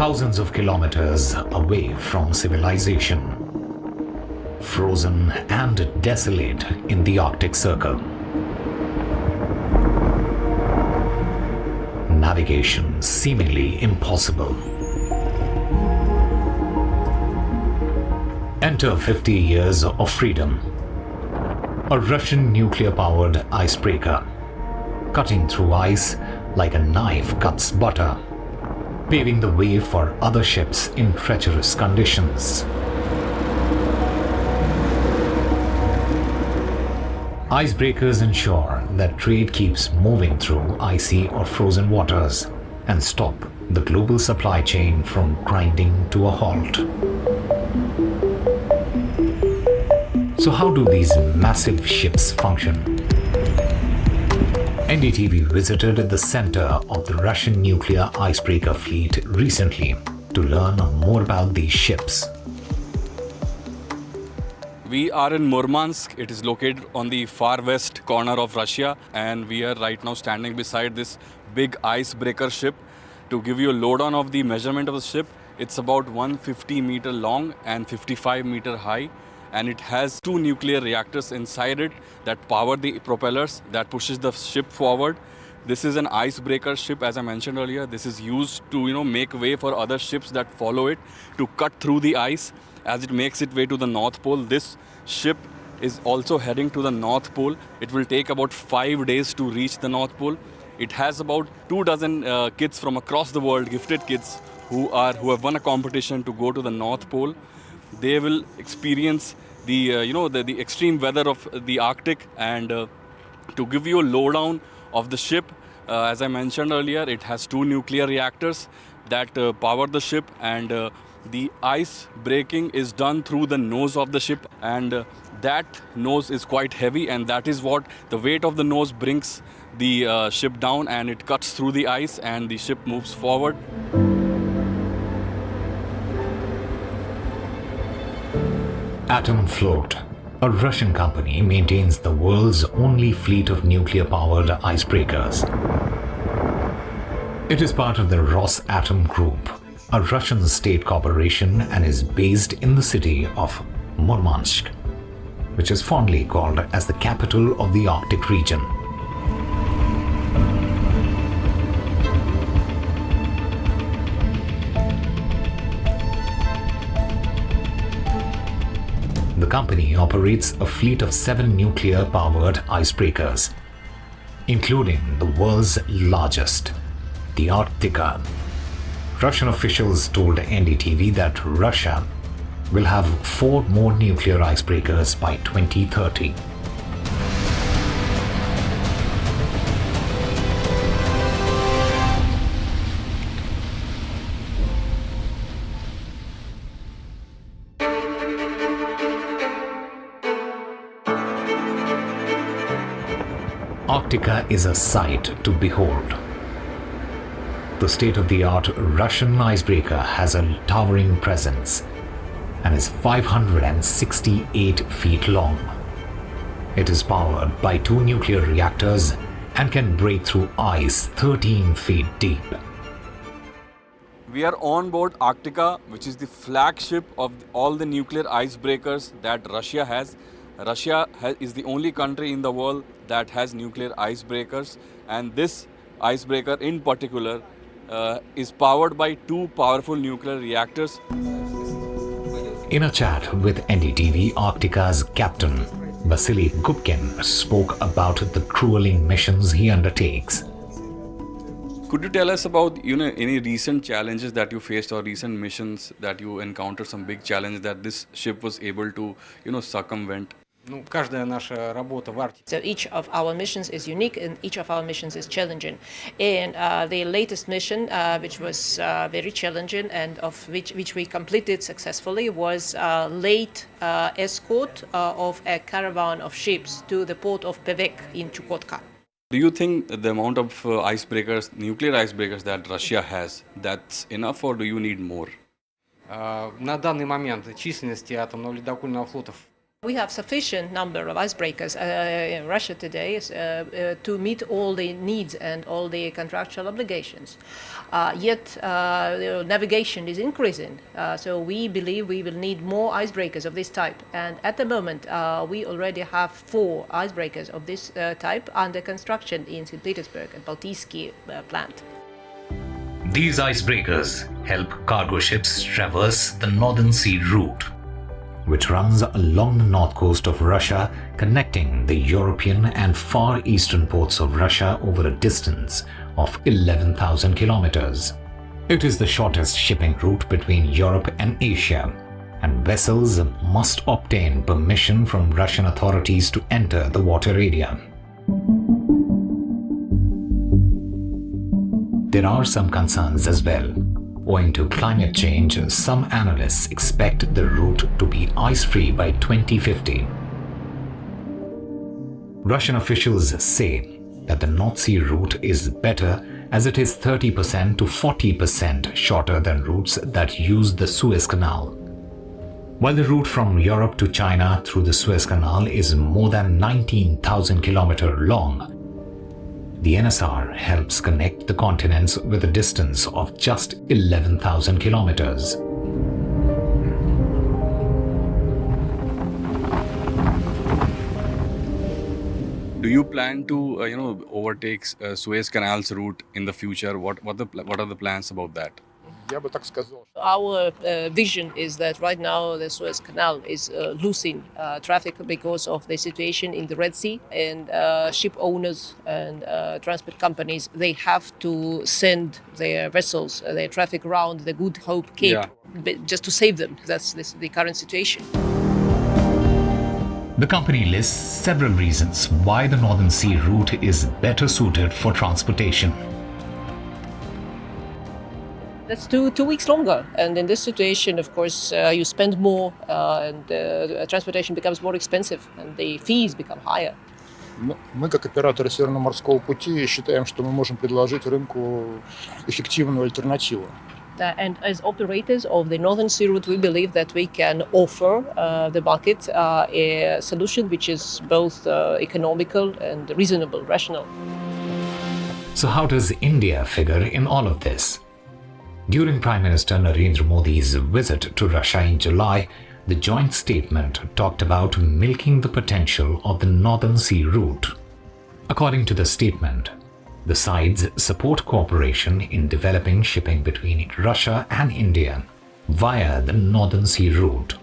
thousands of kilometers away from civilization, frozen and desolate in the Arctic Circle. Navigation seemingly impossible. Enter 50 years of freedom. A Russian nuclear-powered icebreaker, cutting through ice like a knife cuts butter, paving the way for other ships in treacherous conditions. Icebreakers ensure that trade keeps moving through icy or frozen waters and stop the global supply chain from grinding to a halt. So how do these massive ships function? NDTV visited the center of the Russian nuclear icebreaker fleet recently to learn more about these ships. We are in Murmansk. It is located on the far west corner of Russia, and we are right now standing beside this big icebreaker ship. To give you a lowdown of the measurement of the ship, it's about 150-meter long and 55-meter high, and it has 2 nuclear reactors inside it that power the propellers that pushes the ship forward. This is an icebreaker ship, as I mentioned earlier. This is used to make way for other ships that follow it to cut through the ice as it makes its way to the North Pole. This ship is also heading to the North Pole. It will take about 5 days to reach the North Pole. It has about 24 kids from across the world, gifted kids who have won a competition to go to the North Pole. They will experience the extreme weather of the Arctic, and to give you a lowdown of the ship, as I mentioned earlier, it has 2 nuclear reactors that power the ship, and the ice breaking is done through the nose of the ship, and that nose is quite heavy, and that is what the weight of the nose brings the ship down, and it cuts through the ice and the ship moves forward. Atom Float, a Russian company, maintains the world's only fleet of nuclear-powered icebreakers. It is part of the Rossatom Group, a Russian state corporation, and is based in the city of Murmansk, which is fondly called as the capital of the Arctic region. The company operates a fleet of 7 nuclear-powered icebreakers, including the world's largest, the Arktika. Russian officials told NDTV that Russia will have 4 more nuclear icebreakers by 2030. Arktika is a sight to behold. The state-of-the-art Russian icebreaker has a towering presence and is 568 feet long. It is powered by 2 nuclear reactors and can break through ice 13 feet deep. We are on board Arktika, which is the flagship of all the nuclear icebreakers that Russia has. Russia is the only country in the world that has nuclear icebreakers, and this icebreaker in particular is powered by 2 powerful nuclear reactors. In a chat with NDTV, Arktika's captain, Vasily Gubkin, spoke about the grueling missions he undertakes. Could you tell us about any recent challenges that you faced, or recent missions that you encountered, some big challenge that this ship was able to circumvent? So each of our missions is unique, and each of our missions is challenging. And the latest mission, which was very challenging and of which we completed successfully, was late escort of a caravan of ships to the port of Vivek in Chukotka. Do you think the amount of icebreakers, nuclear icebreakers that Russia has, that's enough, or do you need more? На данный момент численности атомного ледокольного флота We have sufficient number of icebreakers in Russia today to meet all the needs and all the contractual obligations. Yet navigation is increasing, so we believe we will need more icebreakers of this type. And at the moment, we already have 4 icebreakers of this type under construction in St. Petersburg at Baltysky plant. These icebreakers help cargo ships traverse the Northern Sea route, which runs along the north coast of Russia, connecting the European and Far Eastern ports of Russia over a distance of 11,000 kilometers. It is the shortest shipping route between Europe and Asia, and vessels must obtain permission from Russian authorities to enter the water area. There are some concerns as well. Owing to climate change, some analysts expect the route to be ice-free by 2050. Russian officials say that the North Sea route is better as it is 30% to 40% shorter than routes that use the Suez Canal. While the route from Europe to China through the Suez Canal is more than 19,000 kilometers long, the NSR helps connect the continents with a distance of just 11,000 kilometers. Do you plan to, overtake Suez Canal's route in the future? What are the plans about that? Our vision is that right now the Suez Canal is losing traffic because of the situation in the Red Sea, and ship owners and transport companies, they have to send their vessels, their traffic around the Good Hope Cape just to save them. That's the current situation. The company lists several reasons why the Northern Sea route is better suited for transportation. That's two weeks longer, and in this situation, of course, you spend more, and transportation becomes more expensive, and the fees become higher. Мы, как операторы Северно-морского пути, считаем, что мы можем предложить рынку эффективную альтернативу. And as operators of the Northern Sea route, we believe that we can offer the market a solution which is both economical and reasonable, rational. So how does India figure in all of this? During Prime Minister Narendra Modi's visit to Russia in July, the joint statement talked about milking the potential of the Northern Sea route. According to the statement, the sides support cooperation in developing shipping between Russia and India via the Northern Sea route.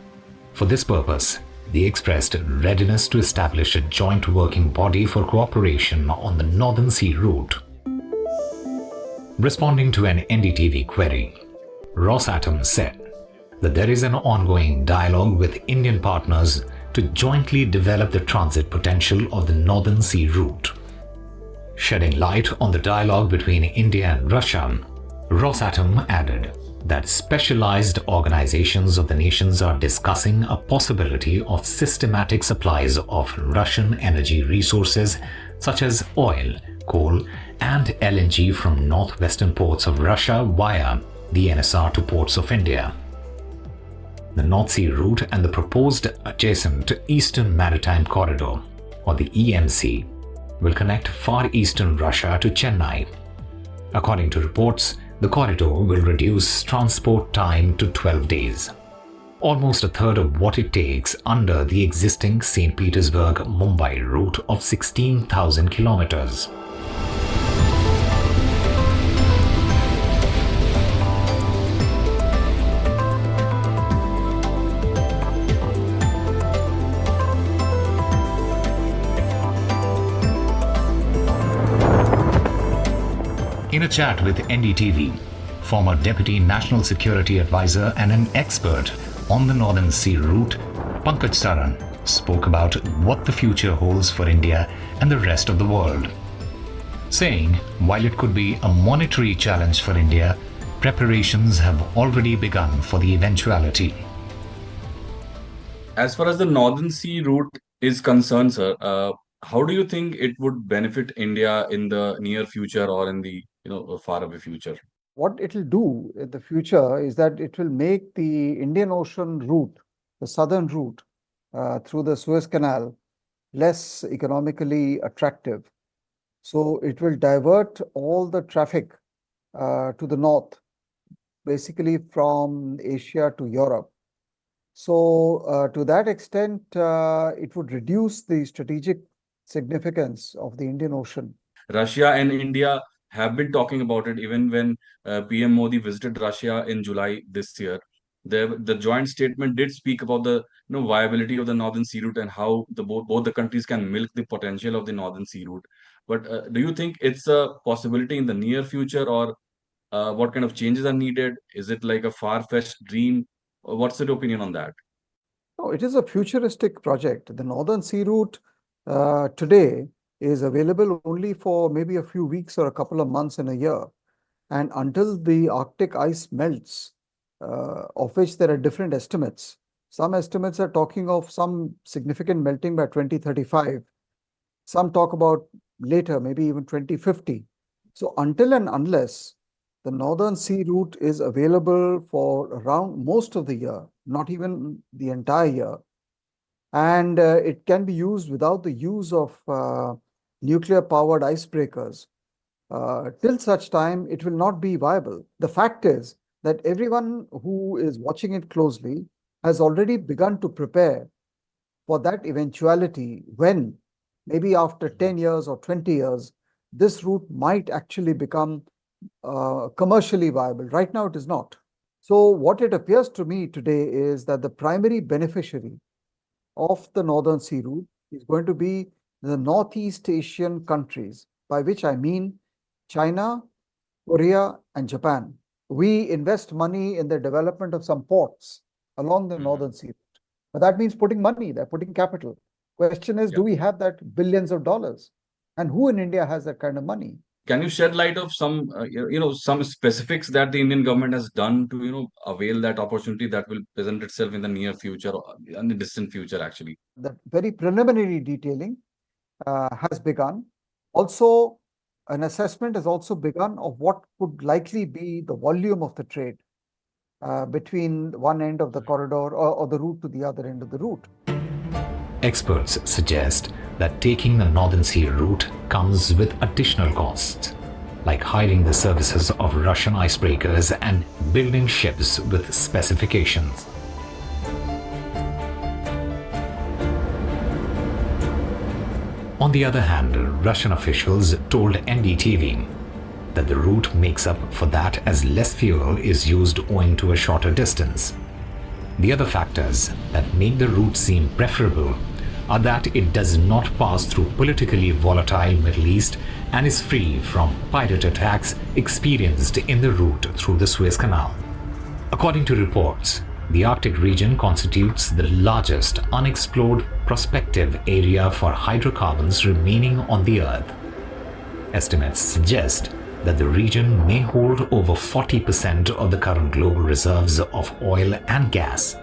For this purpose, they expressed readiness to establish a joint working body for cooperation on the Northern Sea route. Responding to an NDTV query, Rossatom said that there is an ongoing dialogue with Indian partners to jointly develop the transit potential of the Northern Sea route. Shedding light on the dialogue between India and Russia, Rossatom added that specialized organizations of the nations are discussing a possibility of systematic supplies of Russian energy resources such as oil, coal, and LNG from northwestern ports of Russia via the NSR to ports of India. The North Sea route and the proposed adjacent Eastern Maritime Corridor, or the EMC, will connect Far Eastern Russia to Chennai. According to reports, the corridor will reduce transport time to 12 days, almost a third of what it takes under the existing St. Petersburg-Mumbai route of 16,000 kilometers. In a chat with NDTV, former Deputy National Security Advisor and an expert on the Northern Sea route, Pankaj Saran spoke about what the future holds for India and the rest of the world, saying while it could be a monetary challenge for India, preparations have already begun for the eventuality. As far as the Northern Sea route is concerned, sir, how do you think it would benefit India in the near future or in the far away future? What it will do in the future is that it will make the Indian Ocean route, the southern route, through the Suez Canal less economically attractive. So it will divert all the traffic to the north, basically from Asia to Europe. So to that extent, it would reduce the strategic significance of the Indian Ocean. Russia and India have been talking about it even when PM Modi visited Russia in July this year. The joint statement did speak about the viability of the Northern Sea Route and how both the countries can milk the potential of the Northern Sea Route. But do you think it's a possibility in the near future, or what kind of changes are needed? Is it like a far-fetched dream? Or what's your opinion on that? No, it is a futuristic project. The Northern Sea Route today is available only for maybe a few weeks or a couple of months in a year. And until the Arctic ice melts, of which there are different estimates, some estimates are talking of some significant melting by 2035. Some talk about later, maybe even 2050. So until and unless the Northern Sea Route is available for around most of the year, not even the entire year, and it can be used without the use of nuclear-powered icebreakers, till such time, it will not be viable. The fact is that everyone who is watching it closely has already begun to prepare for that eventuality when, maybe after 10 years or 20 years, this route might actually become commercially viable. Right now, it is not. So what it appears to me today is that the primary beneficiary of the Northern Sea Route is going to be the Northeast Asian countries, by which I mean China, Korea, and Japan. We invest money in the development of some ports along the Northern Sea Route. But that means putting money, they're putting capital. Question is, do we have that billions of dollars? And who in India has that kind of money? Can you shed light of some, some specifics that the Indian government has done to, avail that opportunity that will present itself in the near future or in the distant future, actually? The very preliminary detailing has begun. Also, an assessment has also begun of what could likely be the volume of the trade between one end of the corridor or the route to the other end of the route. Experts suggest that taking the Northern Sea route comes with additional costs, like hiring the services of Russian icebreakers and building ships with specifications. On the other hand, Russian officials told NDTV that the route makes up for that as less fuel is used owing to a shorter distance. The other factors that make the route seem preferable are that it does not pass through politically volatile Middle East and is free from pirate attacks experienced in the route through the Suez Canal. According to reports, the Arctic region constitutes the largest unexplored prospective area for hydrocarbons remaining on the Earth. Estimates suggest that the region may hold over 40% of the current global reserves of oil and gas.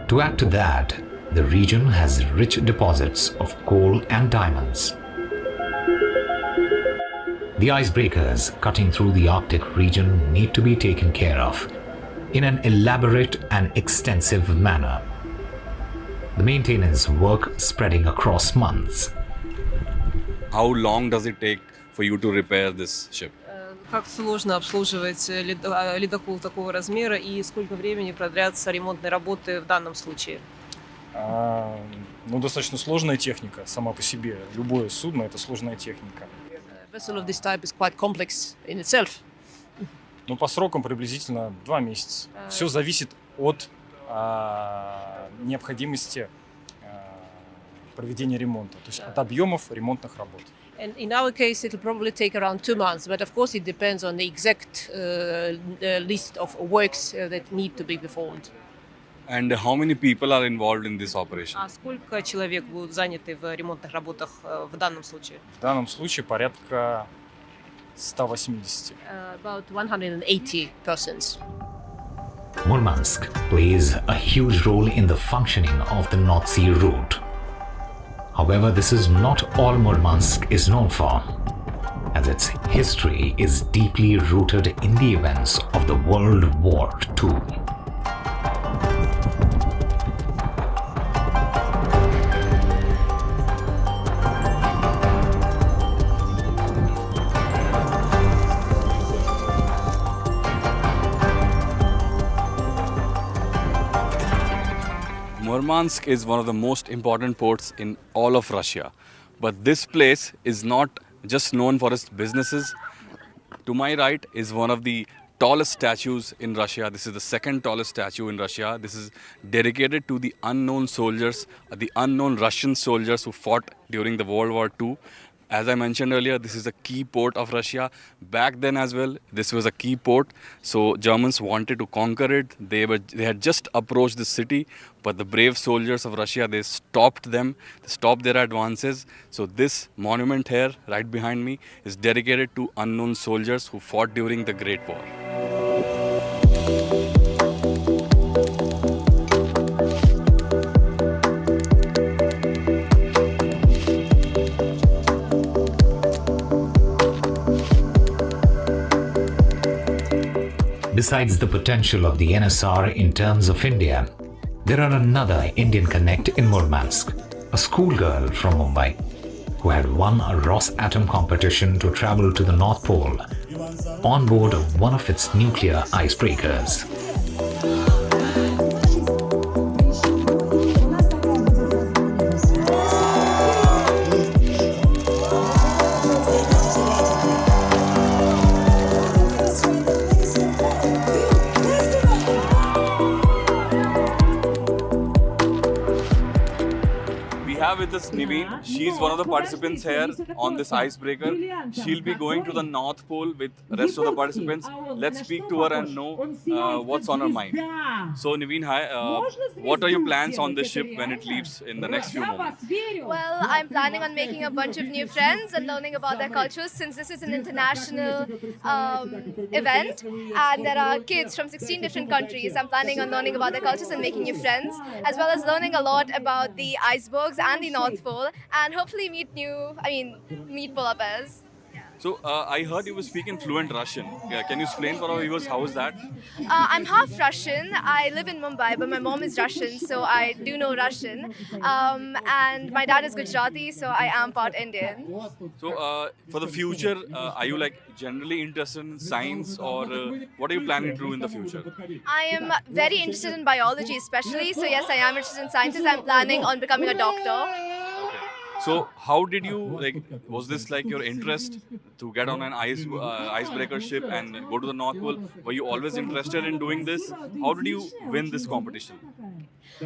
To add to that, the region has rich deposits of coal and diamonds. The icebreakers cutting through the Arctic region need to be taken care of in an elaborate and extensive manner. The maintenance work spreading across months. How long does it take for you to repair this ship? Как сложно обслуживать ледокол такого размера и сколько времени продлятся ремонтные работы в данном случае? Достаточно сложная техника сама по себе. Любое судно – это сложная техника. A vessel of this type is quite complex in itself. По срокам приблизительно 2 месяца. Все зависит от необходимости проведения ремонта, то есть от объемов ремонтных работ. And in our case, it'll probably take around 2 months, but of course it depends on the exact list of works that need to be performed. And how many people are involved in this operation? А сколько человек будут заняты в ремонтных работах в данном случае? В данном случае порядка 180. About 180 persons. Murmansk plays a huge role in the functioning of the North Sea route. However, this is not all Murmansk is known for, as its history is deeply rooted in the events of the World War II. Murmansk is one of the most important ports in all of Russia. But this place is not just known for its businesses. To my right is one of the tallest statues in Russia. This is the second tallest statue in Russia. This is dedicated to the unknown soldiers, the unknown Russian soldiers who fought during the World War II. As I mentioned earlier, this is a key port of Russia. Back then as well, this was a key port. So Germans wanted to conquer it. They had just approached the city, but the brave soldiers of Russia, they stopped them. They stopped their advances. So this monument here, right behind me, is dedicated to unknown soldiers who fought during the Great War. Besides the potential of the NSR in terms of India, there are another Indian connect in Murmansk, a schoolgirl from Mumbai, who had won a Rossatom competition to travel to the North Pole on board one of its nuclear icebreakers. With us Niveen. She's one of the participants here on this icebreaker. She'll be going to the North Pole with the rest of the participants. Let's speak to her and know what's on her mind. So Niveen, hi. What are your plans on this ship when it leaves in the next few moments? Well, I'm planning on making a bunch of new friends and learning about their cultures, since this is an international event and there are kids from 16 different countries. I'm planning on learning about their cultures and making new friends, as well as learning a lot about the icebergs and the North Pole, and hopefully meet polar bears. So I heard you were speaking fluent Russian. Can you explain for our viewers how is that? I'm half Russian. I live in Mumbai, but my mom is Russian, so I do know Russian. And my dad is Gujarati, so I am part Indian. So for the future, are you like generally interested in science, or what are you planning to do in the future? I am very interested in biology especially, so yes, I am interested in sciences. I'm planning on becoming a doctor. So how did you, like, was this like your interest to get on an icebreaker ship and go to the North Pole? Were you always interested in doing this? How did you win this competition?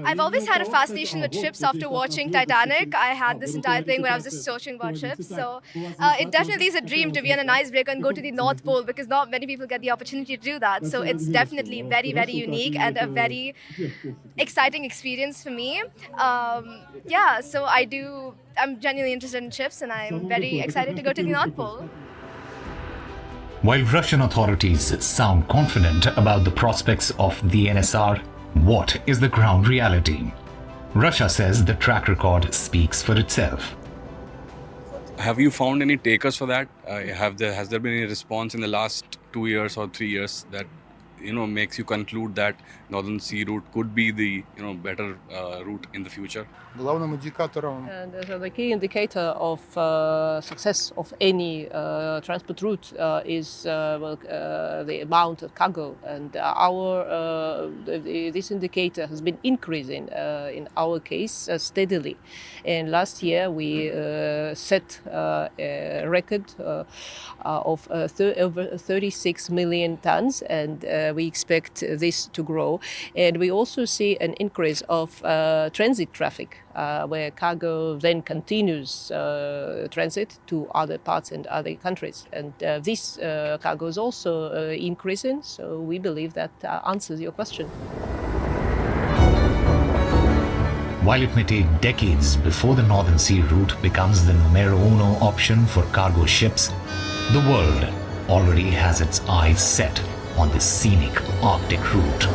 I've always had a fascination with ships after watching Titanic. I had this entire thing where I was just searching about ships. So it definitely is a dream to be on an icebreaker and go to the North Pole, because not many people get the opportunity to do that. So it's definitely very, very unique and a very exciting experience for me. So I'm genuinely interested in ships, and I'm very excited to go to the North Pole. While Russian authorities sound confident about the prospects of the NSR, what is the ground reality? Russia says the track record speaks for itself. Have you found any takers for that? Has there been any response in the last 2 years or 3 years that makes you conclude that Northern Sea route could be the better route in the future? Главным индикатором And the key indicator of success of any transport route is the amount of cargo, and this indicator has been increasing in our case steadily. And last year we set a record of over 36 million tons, and we expect this to grow. And we also see an increase of transit traffic, where cargo then continues transit to other parts and other countries. And this cargo is also increasing, so we believe that answers your question. While it may take decades before the Northern Sea route becomes the numero uno option for cargo ships, the world already has its eyes set on this scenic Arctic route.